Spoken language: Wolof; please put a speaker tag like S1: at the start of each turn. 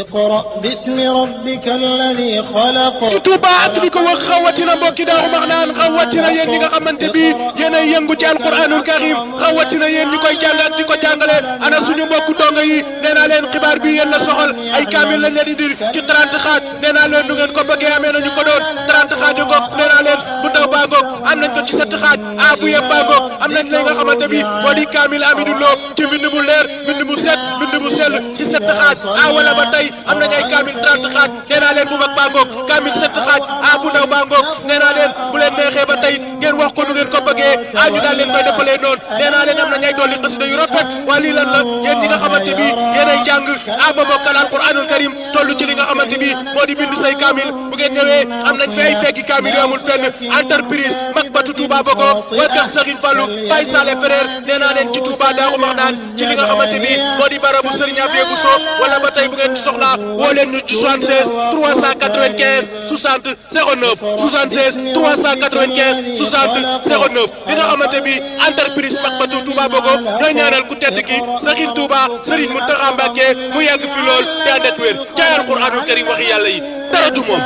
S1: اقرأ باسم ربك الذي خلق.
S2: Touba ak li ko wax xawatina mbokki Daaru Marnaan xawatina yéen ñi nga xamante bi yéenay yëngu ci alquranul karim xawatina yéen ñi koy jàng ak di ko jàngale ana suñu mbokku donga yi nee naa leen xibaar bi yéen la soxal ay kaamil lañ leen di ci 30 xaaj nee naa leen nu ngeen ko bëggee amee nañu ko doon 30 xaaj ngoog nee naa leen bu ndaw baa ngoog am nañ ko ci 7 xaaj bu yëpp baa ngoog am nañ li nga xamante bi moo di kaamil Amidou Lo ci mbind mu leer mbind mu set mbind mu sell ci 7 xaaj wala ba tey am nañ ay kaamil 30 xaaj nee naa leen bu mag baa ngoog kaamil 7 xaaj bu ndaw baa ngoog nee naa leen bu leen neexee ba tey ngeen wax ko nu ngeen ko bëggee ñu daal leen koy defalee noonu nee naa leen am nañ ay dolli xasida yu rafet waa lii lan la yéen ñi nga xamante bi yéenay jàng ba mokkal alquranul karim toll ci li nga xamante bi moo di bind say kaamil bu ngeen ñëwee am nañ fi ay feggi kaamil yu amul fenn entreprise mag batu Touba Bogo waa kër Serigne Fallou Baye Salé frère nee naa leen ci Touba Daaru Marnaan ci li nga xamante bi moo di barabu Serigne Afia Bousso wala ba tey bu ngeen ci soxlaa woo leen ñu ci 76 395 60 09 76 395 60 09 li nga xamante bi entreprise mag batu Touba Bogo ñooy ñaanal ku tedd ki Serigne Touba Serigne Mountakha Mbacké mu yàgg fi lool te ànd ak wér ca alquranul karim waxi yàlla yi dara du moom